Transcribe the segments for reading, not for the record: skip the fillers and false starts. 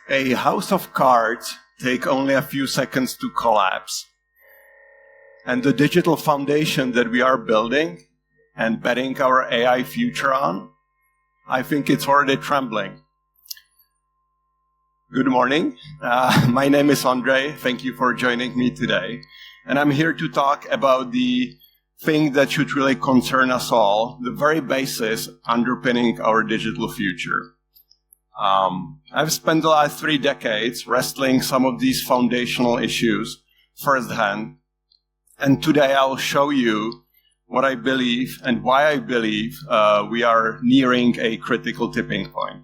A house of cards take only a few seconds to collapse. And the digital foundation that we are building and betting our AI future on, I think it's already trembling. Good morning. My name is Ondřej. Thank you for joining me today. And I'm here to talk about the thing that should really concern us all, the very basis underpinning our digital future. I've spent the last 3 decades wrestling some of these foundational issues firsthand. And today I'll show you what I believe and why I believe we are nearing a critical tipping point.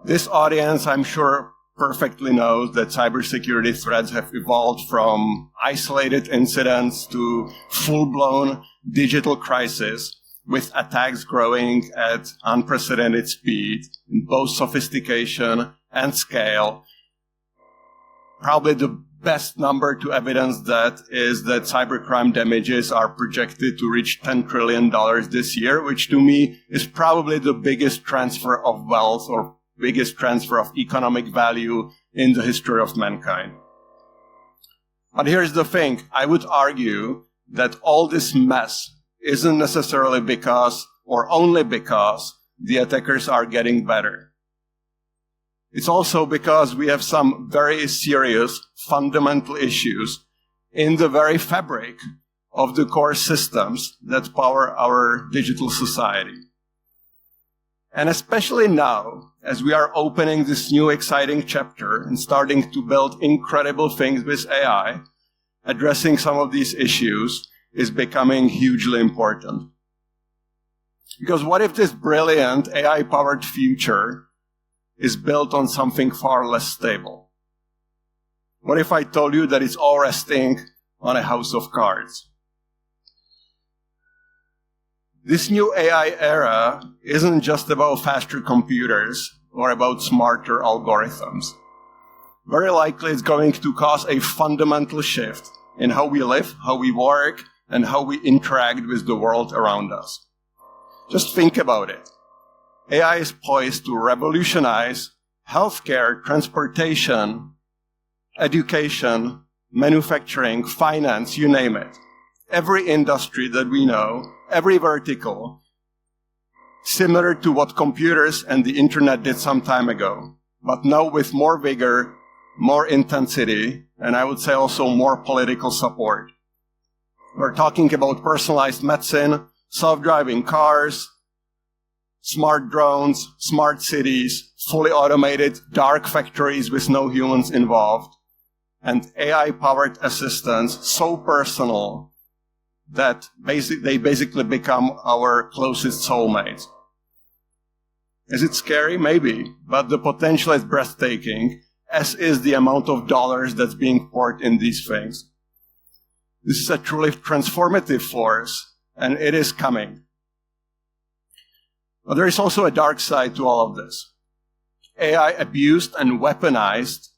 This audience, I'm sure, perfectly knows that cybersecurity threats have evolved from isolated incidents to full-blown digital crisis, with attacks growing at unprecedented speed in both sophistication and scale. Probably the best number to evidence that is that cybercrime damages are projected to reach $10 trillion this year, which to me is probably the biggest transfer of wealth or biggest transfer of economic value in the history of mankind. But here's the thing. I would argue that all this mess isn't necessarily because or only because the attackers are getting better. It's also because we have some very serious fundamental issues in the very fabric of the core systems that power our digital society. And especially now, as we are opening this new exciting chapter and starting to build incredible things with AI, addressing some of these issues is becoming hugely important. Because what if this brilliant AI-powered future is built on something far less stable? What if I told you that it's all resting on a house of cards? This new AI era isn't just about faster computers or about smarter algorithms. Very likely it's going to cause a fundamental shift in how we live, how we work, and how we interact with the world around us. Just think about it. AI is poised to revolutionize healthcare, transportation, education, manufacturing, finance, you name it. Every industry that we know, every vertical, similar to what computers and the internet did some time ago, but now with more vigor, more intensity, and I would say also more political support. We're talking about personalized medicine, self-driving cars, smart drones, smart cities, fully automated dark factories with no humans involved, and AI-powered assistants so personal that they basically become our closest soulmates. Is it scary? Maybe, but the potential is breathtaking, as is the amount of dollars that's being poured in these things. This is a truly transformative force, and it is coming. But there is also a dark side to all of this. AI abused and weaponized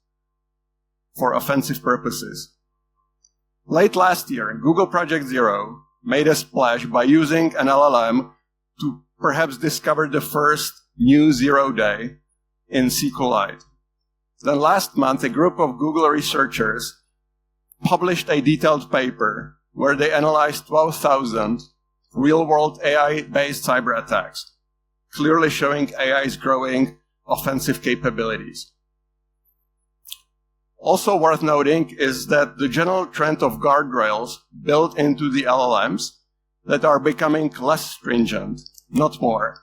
for offensive purposes. Late last year, Google Project Zero made a splash by using an LLM to perhaps discover the first new zero day in SQLite. Then last month, a group of Google researchers published a detailed paper where they analyzed 12,000 real-world AI-based cyber attacks, clearly showing AI's growing offensive capabilities. Also worth noting is that the general trend of guardrails built into the LLMs that are becoming less stringent, not more,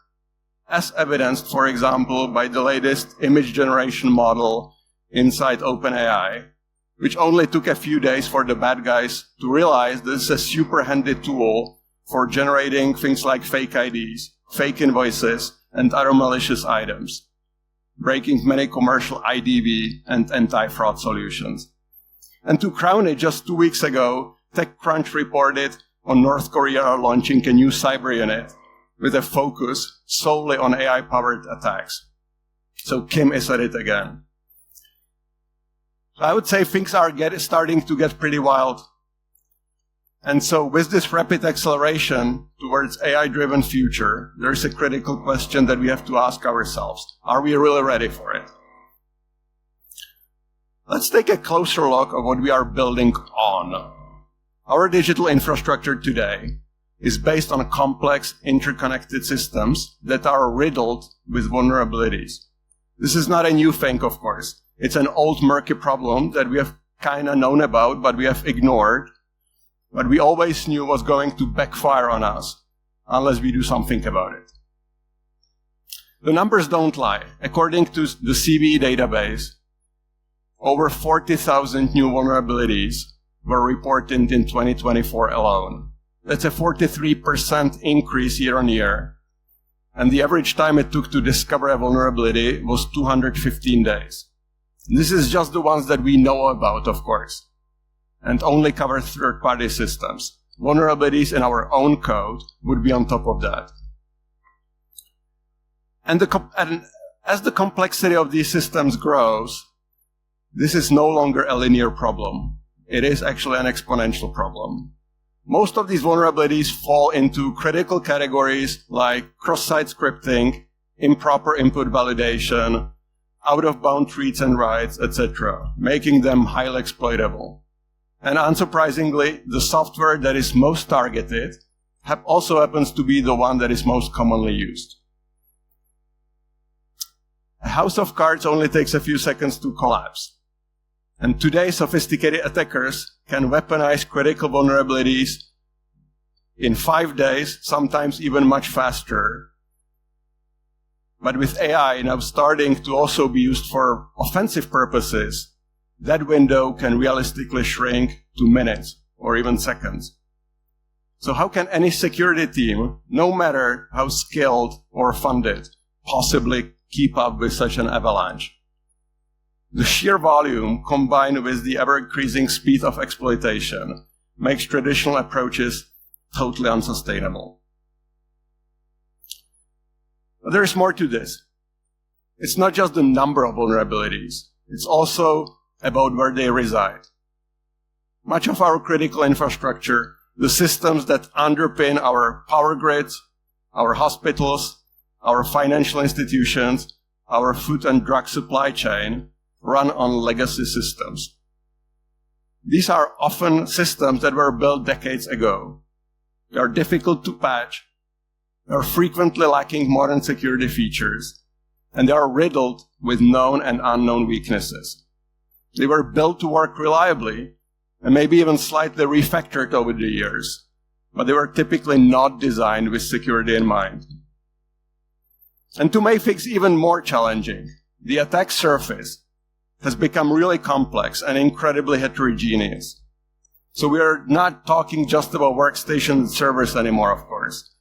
as evidenced, for example, by the latest image generation model inside OpenAI, which only took a few days for the bad guys to realize this is a super handy tool for generating things like fake IDs, fake invoices, and other malicious items, breaking many commercial IDV and anti-fraud solutions. And to crown it, just 2 weeks ago, TechCrunch reported on North Korea launching a new cyber unit with a focus solely on AI-powered attacks. So Kim is at it again. I would say things are starting to get pretty wild. And so with this rapid acceleration towards AI-driven future, there's a critical question that we have to ask ourselves. Are we really ready for it? Let's take a closer look at what we are building on. Our digital infrastructure today is based on complex interconnected systems that are riddled with vulnerabilities. This is not a new thing, of course. It's an old murky problem that we have kind of known about, but we have ignored. But we always knew was going to backfire on us unless we do something about it. The numbers don't lie. According to the CVE database, over 40,000 new vulnerabilities were reported in 2024 alone. That's a 43% increase year on year. And the average time it took to discover a vulnerability was 215 days. This is just the ones that we know about, of course, and only cover third-party systems. Vulnerabilities in our own code would be on top of that. And as the complexity of these systems grows, this is no longer a linear problem. It is actually an exponential problem. Most of these vulnerabilities fall into critical categories like cross-site scripting, improper input validation, out-of-bound reads and writes, etc., making them highly exploitable. And unsurprisingly, the software that is most targeted also happens to be the one that is most commonly used. A house of cards only takes a few seconds to collapse. And today, sophisticated attackers can weaponize critical vulnerabilities in 5 days, sometimes even much faster. But with AI now starting to also be used for offensive purposes, that window can realistically shrink to minutes or even seconds. So how can any security team, no matter how skilled or funded, possibly keep up with such an avalanche? The sheer volume combined with the ever-increasing speed of exploitation makes traditional approaches totally unsustainable. But there is more to this. It's not just the number of vulnerabilities. It's also about where they reside. Much of our critical infrastructure, the systems that underpin our power grids, our hospitals, our financial institutions, our food and drug supply chain, run on legacy systems. These are often systems that were built decades ago. They are difficult to patch, they are frequently lacking modern security features, and they are riddled with known and unknown weaknesses. They were built to work reliably, and maybe even slightly refactored over the years, but they were typically not designed with security in mind. And to make things even more challenging, the attack surface has become really complex and incredibly heterogeneous. So we are not talking just about workstations and servers anymore, of course.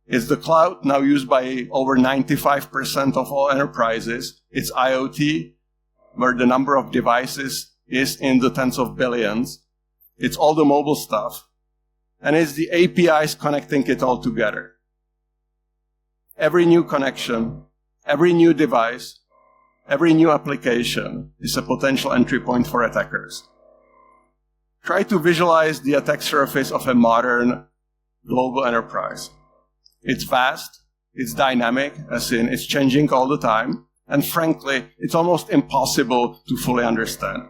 It's the cloud, now used by over 95% of all enterprises. It's IoT, where the number of devices is in the tens of billions. It's all the mobile stuff. And it's the APIs connecting it all together. Every new connection, every new device, every new application is a potential entry point for attackers. Try to visualize the attack surface of a modern global enterprise. It's vast, it's dynamic, as in it's changing all the time, and frankly, it's almost impossible to fully understand.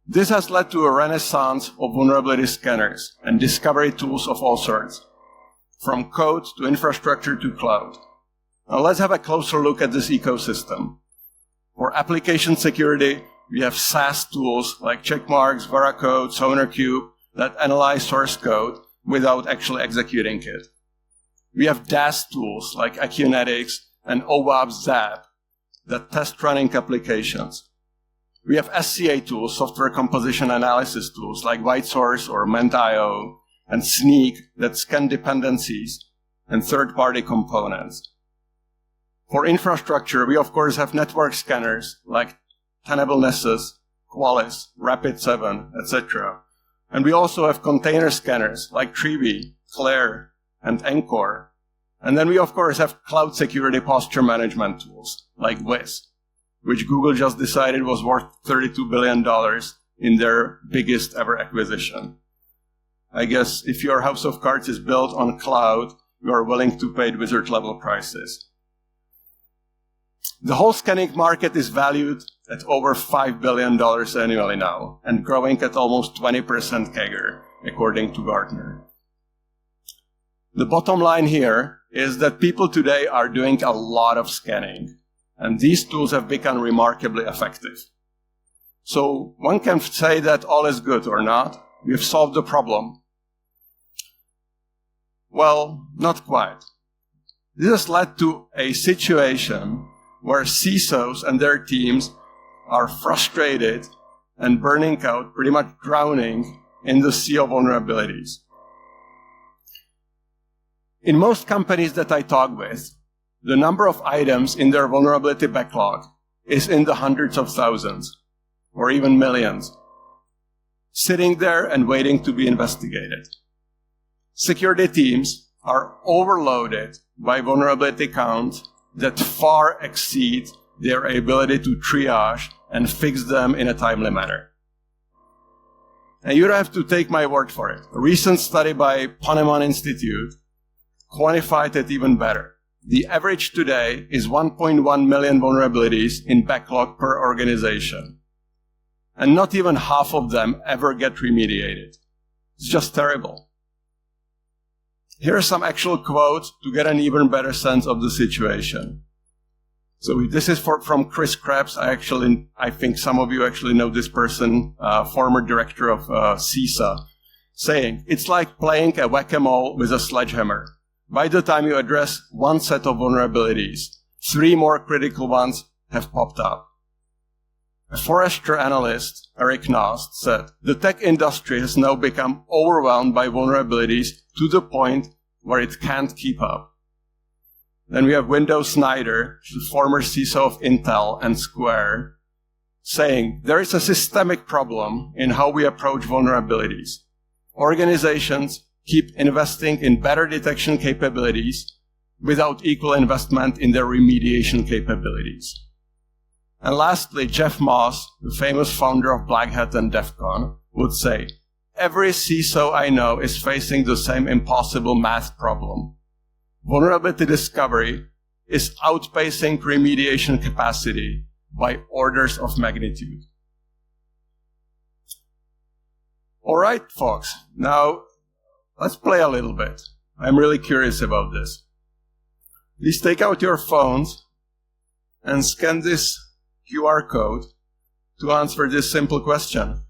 This has led to a renaissance of vulnerability scanners and discovery tools of all sorts, from code to infrastructure to cloud. Now let's have a closer look at this ecosystem. For application security, we have SaaS tools like Checkmarx, Veracode, SonarQube that analyze source code without actually executing it. We have DAS tools like Acunetics and OWASP Zap that test running applications. We have SCA tools, software composition analysis tools like WhiteSource or Ment.io, and Sneak that scan dependencies and third-party components. For infrastructure, we of course have network scanners like Tenable Nessus, Qualys, Rapid7, etc. And we also have container scanners like Trivy, Claire, and Encore. And then we of course have cloud security posture management tools like Wiz, which Google just decided was worth $32 billion in their biggest ever acquisition. I guess if your house of cards is built on cloud, you are willing to pay wizard level prices. The whole scanning market is valued at over $5 billion annually now, and growing at almost 20% CAGR, according to Gartner. The bottom line here is that people today are doing a lot of scanning, and these tools have become remarkably effective. So one can say that all is good or not. We've solved the problem. Well, not quite. This has led to a situation where CISOs and their teams are frustrated and burning out, pretty much drowning in the sea of vulnerabilities. In most companies that I talk with, the number of items in their vulnerability backlog is in the hundreds of thousands, or even millions, sitting there and waiting to be investigated. Security teams are overloaded by vulnerability counts that far exceed their ability to triage and fix them in a timely manner. And you don't have to take my word for it. A recent study by Ponemon Institute quantified it even better. The average today is 1.1 million vulnerabilities in backlog per organization. And not even half of them ever get remediated. It's just terrible. Here are some actual quotes to get an even better sense of the situation. So this is from Chris Krebs. I think some of you actually know this person, former director of CISA, saying, "It's like playing a whack-a-mole with a sledgehammer. By the time you address one set of vulnerabilities, 3 more critical ones have popped up." A Forrester analyst, Eric Nost, said, "The tech industry has now become overwhelmed by vulnerabilities to the point where it can't keep up." Then we have Wendell Snyder, the former CISO of Intel and Square, saying, "There is a systemic problem in how we approach vulnerabilities. Organizations keep investing in better detection capabilities without equal investment in their remediation capabilities." And lastly, Jeff Moss, the famous founder of Black Hat and DEF CON, would say, "Every CISO I know is facing the same impossible math problem. Vulnerability discovery is outpacing remediation capacity by orders of magnitude." All right, folks. Now, let's play a little bit. I'm really curious about this. Please take out your phones and scan this QR code to answer this simple question.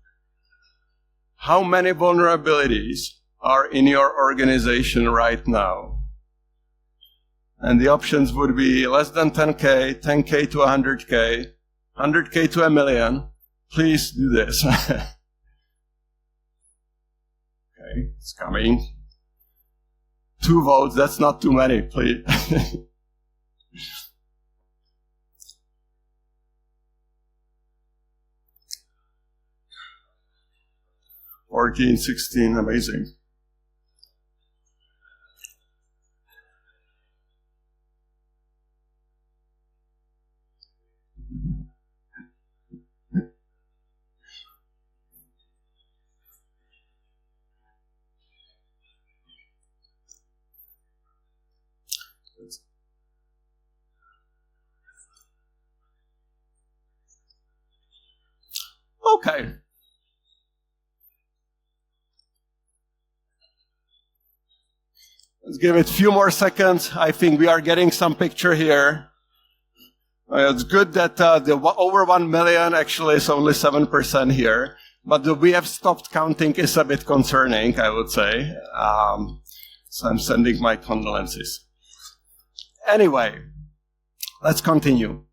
How many vulnerabilities are in your organization right now? And the options would be less than 10K, 10K to 100K, 100K to 1 million. Please do this. Okay, it's coming. 2 votes, that's not too many, please. 14, 16, amazing. Okay. Let's give it a few more seconds. I think we are getting some picture here. It's good that the over 1 million actually is only 7% here, but the we have stopped counting is a bit concerning, I would say. So I'm sending my condolences. Anyway, let's continue.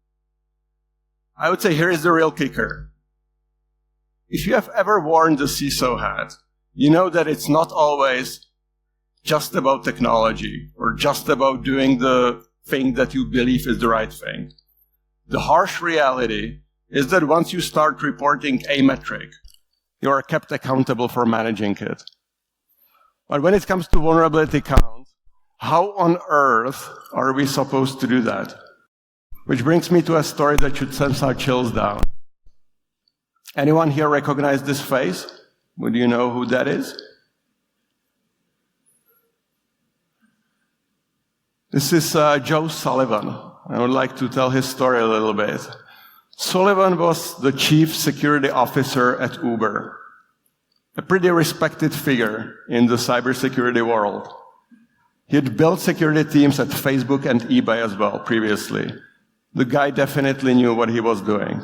I would say here is the real kicker. If you have ever worn the CISO hat, you know that it's not always just about technology or just about doing the thing that you believe is the right thing. The harsh reality is that once you start reporting a metric, you are kept accountable for managing it. But when it comes to vulnerability count, how on earth are we supposed to do that? Which brings me to a story that should send some chills down. Anyone here recognize this face? Would you know who that is? This is Joe Sullivan. I would like to tell his story a little bit. Sullivan was the chief security officer at Uber, a pretty respected figure in the cybersecurity world. He had built security teams at Facebook and eBay as well previously. The guy definitely knew what he was doing.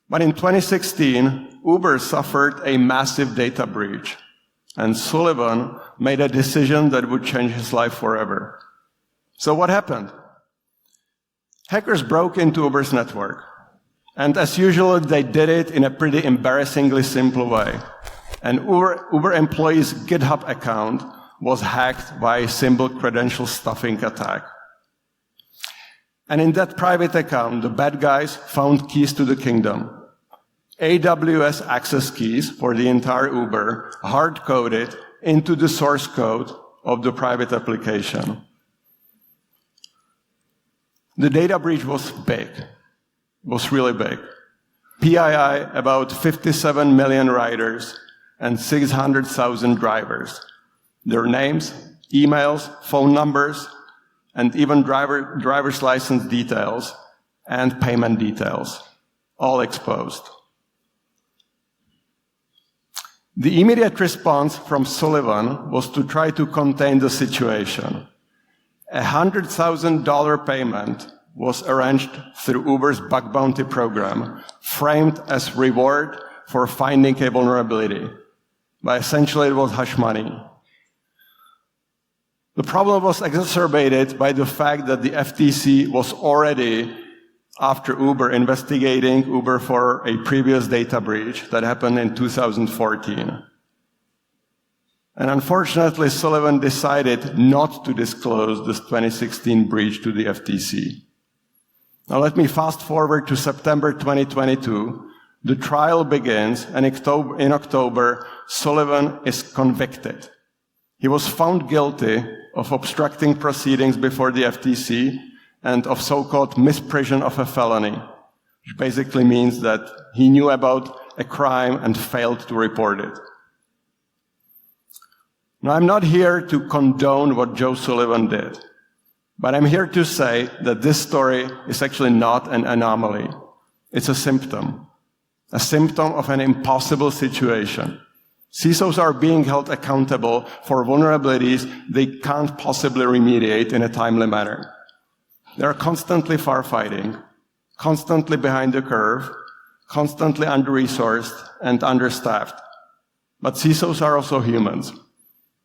But in 2016, Uber suffered a massive data breach, and Sullivan made a decision that would change his life forever. So what happened? Hackers broke into Uber's network, and as usual, they did it in a pretty embarrassingly simple way. An Uber employee's GitHub account was hacked by a simple credential stuffing attack. And in that private account, the bad guys found keys to the kingdom. AWS access keys for the entire Uber, hard-coded into the source code of the private application. The data breach was big. It was really big. PII, about 57 million riders and 600,000 drivers. Their names, emails, phone numbers, and even driver's license details and payment details, all exposed. The immediate response from Sullivan was to try to contain the situation. A $100,000 payment was arranged through Uber's bug bounty program, framed as reward for finding a vulnerability. But essentially, it was hush money. The problem was exacerbated by the fact that the FTC was already after Uber, investigating Uber for a previous data breach that happened in 2014. And unfortunately, Sullivan decided not to disclose this 2016 breach to the FTC. Now let me fast forward to September 2022. The trial begins, and in October, Sullivan is convicted. He was found guilty of obstructing proceedings before the FTC and of so-called misprision of a felony, which basically means that he knew about a crime and failed to report it. Now, I'm not here to condone what Joe Sullivan did, but I'm here to say that this story is actually not an anomaly. It's a symptom of an impossible situation. CISOs are being held accountable for vulnerabilities they can't possibly remediate in a timely manner. They're constantly firefighting, constantly behind the curve, constantly under-resourced and understaffed. But CISOs are also humans.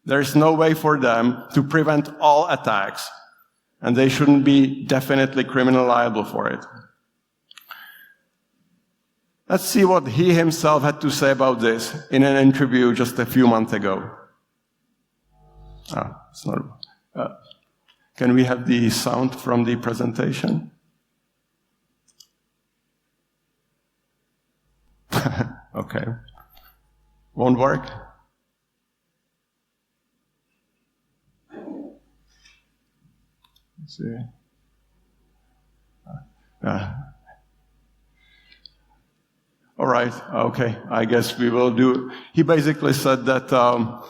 There's no way for them to prevent all attacks, and they shouldn't be definitely criminally liable for it. Let's see what he himself had to say about this in an interview just a few months ago. Can we have the sound from the presentation? Okay. Won't work? Let's see. All right, okay, I guess we will do. He basically said that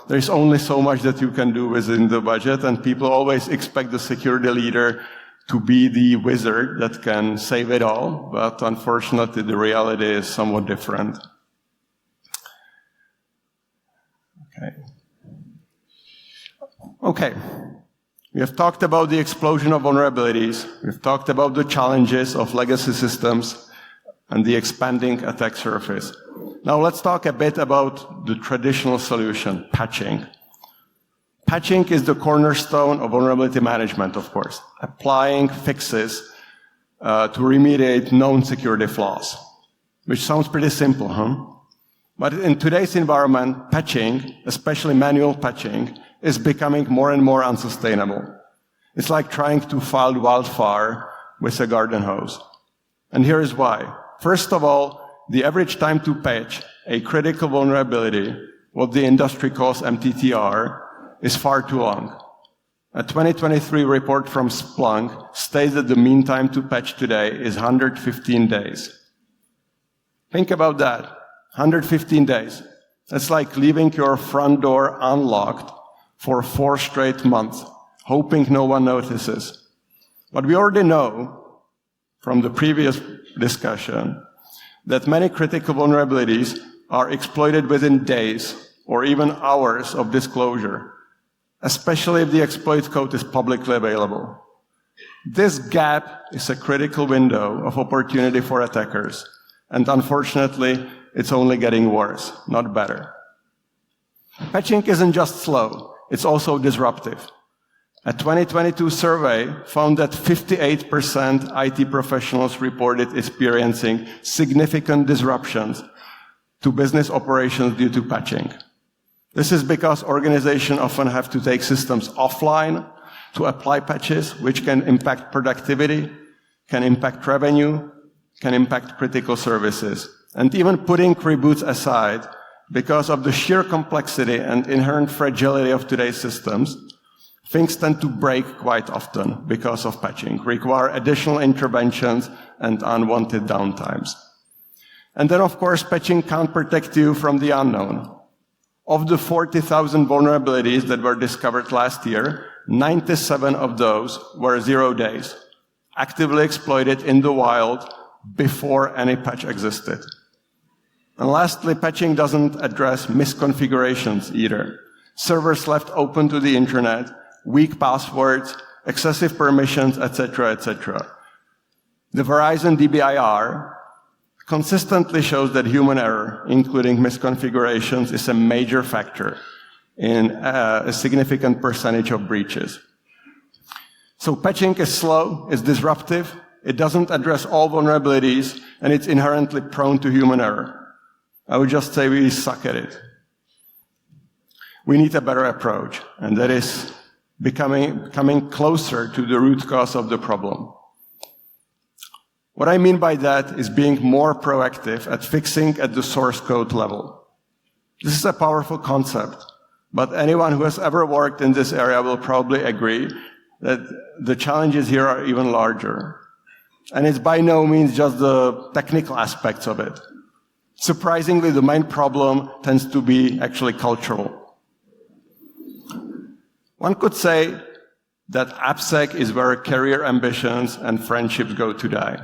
there's only so much that you can do within the budget, and people always expect the security leader to be the wizard that can save it all, but unfortunately the reality is somewhat different. Okay. We have talked about the explosion of vulnerabilities. We've talked about the challenges of legacy systems and the expanding attack surface. Now let's talk a bit about the traditional solution, patching. Patching is the cornerstone of vulnerability management, of course, applying fixes to remediate known security flaws, which sounds pretty simple, huh? But in today's environment, patching, especially manual patching, is becoming more and more unsustainable. It's like trying to fight wildfire with a garden hose. And here is why. First of all, the average time to patch a critical vulnerability, what the industry calls MTTR, is far too long. A 2023 report from Splunk states that the mean time to patch today is 115 days. Think about that. 115 days. That's like leaving your front door unlocked for 4 straight months, hoping no one notices. But we already know from the previous discussion that many critical vulnerabilities are exploited within days or even hours of disclosure, especially if the exploit code is publicly available. This gap is a critical window of opportunity for attackers, and unfortunately, it's only getting worse, not better. Patching isn't just slow, it's also disruptive. A 2022 survey found that 58% IT professionals reported experiencing significant disruptions to business operations due to patching. This is because organizations often have to take systems offline to apply patches, which can impact productivity, can impact revenue, can impact critical services. And even putting reboots aside, because of the sheer complexity and inherent fragility of today's systems, things tend to break quite often because of patching, require additional interventions and unwanted downtimes. And then, of course, patching can't protect you from the unknown. Of the 40,000 vulnerabilities that were discovered last year, 97 of those were 0 days, actively exploited in the wild before any patch existed. And lastly, patching doesn't address misconfigurations either. Servers left open to the internet, weak passwords, excessive permissions, etc., etc. The Verizon DBIR consistently shows that human error, including misconfigurations, is a major factor in a significant percentage of breaches. So patching is slow, it's disruptive, it doesn't address all vulnerabilities, and it's inherently prone to human error. I would just say we suck at it. We need a better approach, and that is coming closer to the root cause of the problem. What I mean by that is being more proactive at fixing at the source code level. This is a powerful concept, but anyone who has ever worked in this area will probably agree that the challenges here are even larger. And it's by no means just the technical aspects of it. Surprisingly, the main problem tends to be actually cultural. One could say that AppSec is where career ambitions and friendships go to die.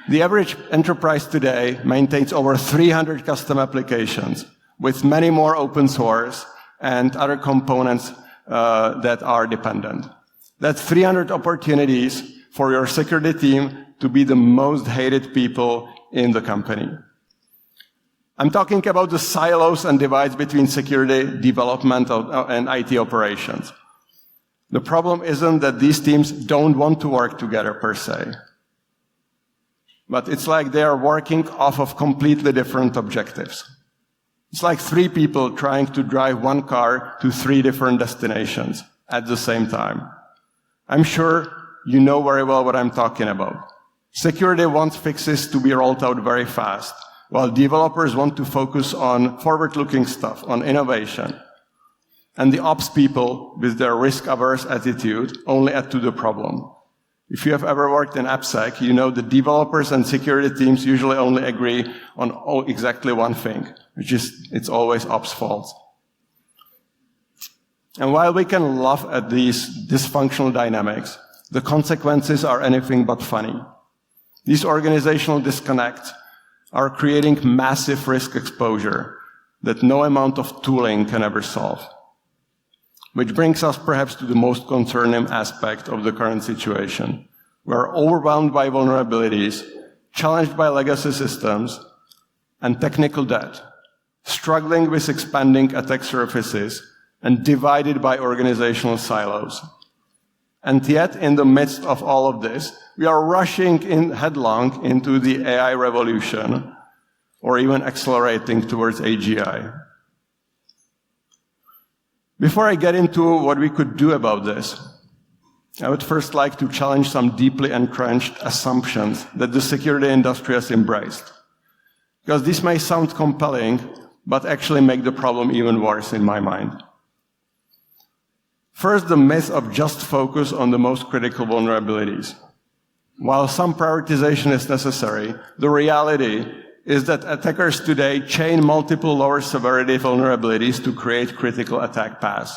The average enterprise today maintains over 300 custom applications, with many more open source and other components that are dependent. That's 300 opportunities for your security team to be the most hated people in the company. I'm talking about the silos and divides between security, development, and IT operations. The problem isn't that these teams don't want to work together per se, but it's like they are working off of completely different objectives. It's like 3 people trying to drive one car to 3 different destinations at the same time. I'm sure you know very well what I'm talking about. Security wants fixes to be rolled out very fast, while developers want to focus on forward-looking stuff, on innovation. And the ops people, with their risk-averse attitude, only add to the problem. If you have ever worked in AppSec, you know the developers and security teams usually only agree on exactly one thing, which is it's always ops' fault. And while we can laugh at these dysfunctional dynamics, the consequences are anything but funny. These organizational disconnects are creating massive risk exposure that no amount of tooling can ever solve. Which brings us perhaps to the most concerning aspect of the current situation. We're overwhelmed by vulnerabilities, challenged by legacy systems, and technical debt, struggling with expanding attack surfaces, and divided by organizational silos. And yet, in the midst of all of this, we are rushing headlong into the AI revolution, or even accelerating towards AGI. Before I get into what we could do about this, I would first like to challenge some deeply entrenched assumptions that the security industry has embraced. Because these may sound compelling, but actually make the problem even worse in my mind. First, the myth of just focus on the most critical vulnerabilities. While some prioritization is necessary, the reality is that attackers today chain multiple lower severity vulnerabilities to create critical attack paths.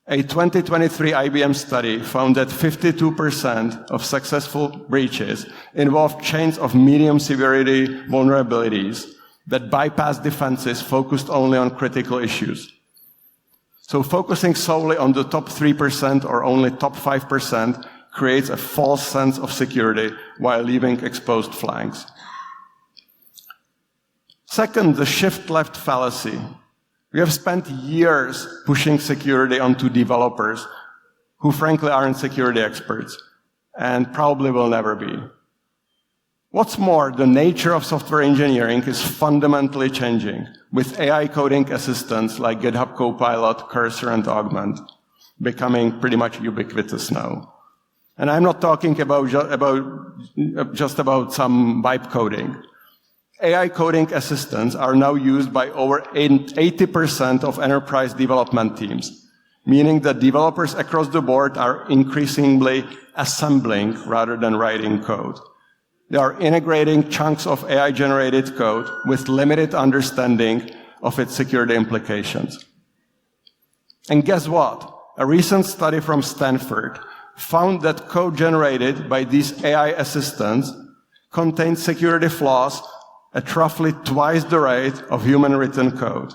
A 2023 IBM study found that 52% of successful breaches involved chains of medium severity vulnerabilities that bypass defenses focused only on critical issues. So focusing solely on the top 3% or only top 5% creates a false sense of security while leaving exposed flanks. Second, the shift left fallacy. We have spent years pushing security onto developers who frankly aren't security experts and probably will never be. What's more, the nature of software engineering is fundamentally changing, with AI coding assistants like GitHub Copilot, Cursor, and Augment becoming pretty much ubiquitous now. And I'm not talking just about some vibe coding. AI coding assistants are now used by over 80% of enterprise development teams, meaning that developers across the board are increasingly assembling rather than writing code. They are integrating chunks of AI-generated code with limited understanding of its security implications. And guess what? A recent study from Stanford found that code generated by these AI assistants contains security flaws at roughly twice the rate of human-written code.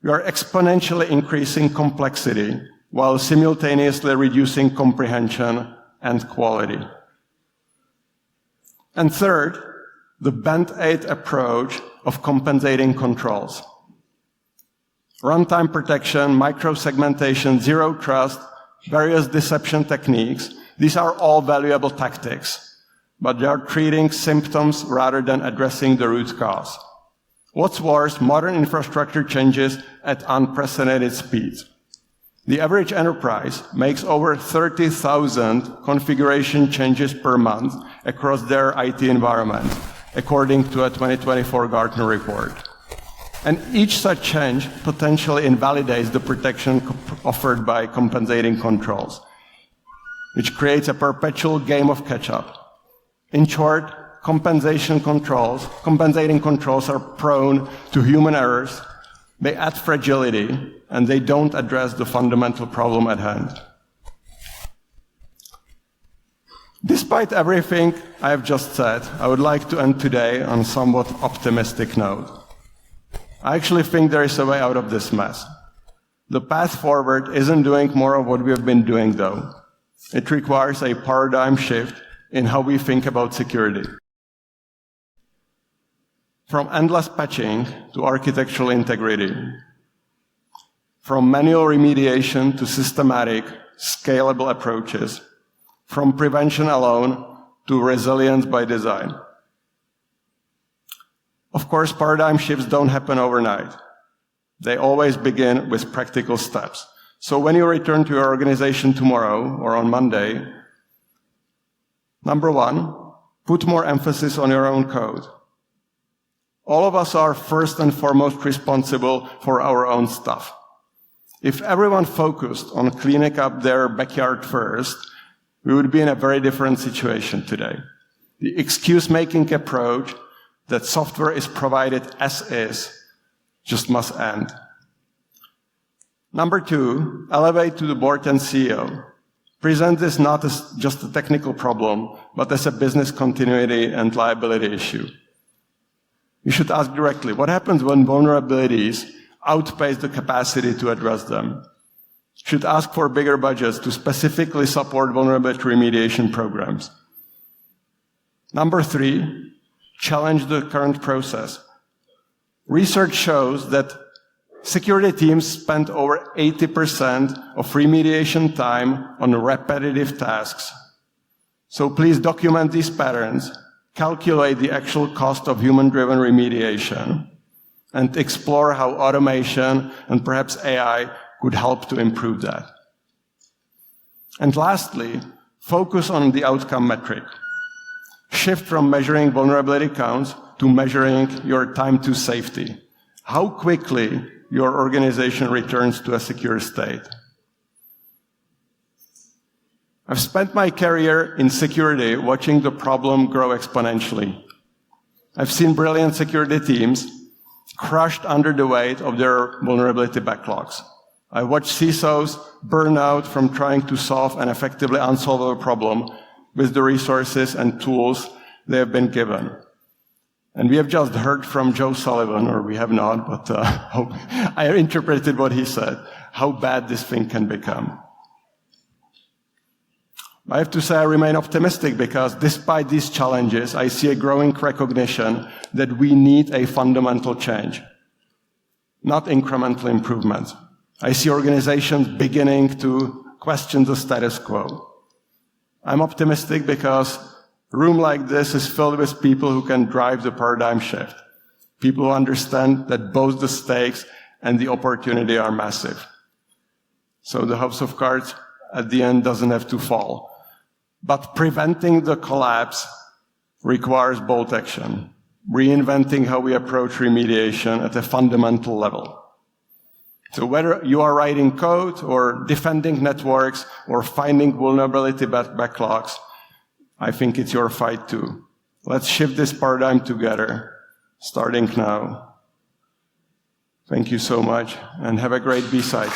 We are exponentially increasing complexity while simultaneously reducing comprehension and quality. And third, the Band-Aid approach of compensating controls. Runtime protection, micro-segmentation, zero trust, various deception techniques, these are all valuable tactics, but they are treating symptoms rather than addressing the root cause. What's worse, modern infrastructure changes at unprecedented speeds. The average enterprise makes over 30,000 configuration changes per month across their IT environment, according to a 2024 Gartner report. And each such change potentially invalidates the protection offered by compensating controls, which creates a perpetual game of catch-up. In short, compensating controls are prone to human errors, they add fragility, and they don't address the fundamental problem at hand. Despite everything I have just said, I would like to end today on a somewhat optimistic note. I actually think there is a way out of this mess. The path forward isn't doing more of what we have been doing, though. It requires a paradigm shift in how we think about security. From endless patching to architectural integrity. From manual remediation to systematic, scalable approaches. From prevention alone to resilience by design. Of course, paradigm shifts don't happen overnight. They always begin with practical steps. So when you return to your organization tomorrow or on Monday, number one, put more emphasis on your own code. All of us are first and foremost responsible for our own stuff. If everyone focused on cleaning up their backyard first, we would be in a very different situation today. The excuse-making approach that software is provided as is just must end. Number two, elevate to the board and CEO. Present this not as just a technical problem, but as a business continuity and liability issue. You should ask directly, what happens when vulnerabilities outpace the capacity to address them? You should ask for bigger budgets to specifically support vulnerability remediation programs. Number three, challenge the current process. Research shows that security teams spend over 80% of remediation time on repetitive tasks. So please document these patterns, calculate the actual cost of human-driven remediation, and explore how automation and perhaps AI could help to improve that. And lastly, focus on the outcome metric. Shift from measuring vulnerability counts to measuring your time to safety. How quickly your organization returns to a secure state. I've spent my career in security watching the problem grow exponentially. I've seen brilliant security teams crushed under the weight of their vulnerability backlogs. I watch CISOs burn out from trying to solve an effectively unsolvable problem with the resources and tools they have been given. And we have just heard from Joe Sullivan, or we have not, but I interpreted what he said, how bad this thing can become. I have to say I remain optimistic because despite these challenges, I see a growing recognition that we need a fundamental change, not incremental improvements. I see organizations beginning to question the status quo. I'm optimistic because a room like this is filled with people who can drive the paradigm shift. People who understand that both the stakes and the opportunity are massive. So the house of cards at the end doesn't have to fall. But preventing the collapse requires bold action, reinventing how we approach remediation at a fundamental level. So whether you are writing code or defending networks or finding vulnerability backlogs, I think it's your fight too. Let's shift this paradigm together, starting now. Thank you so much, and have a great B-side.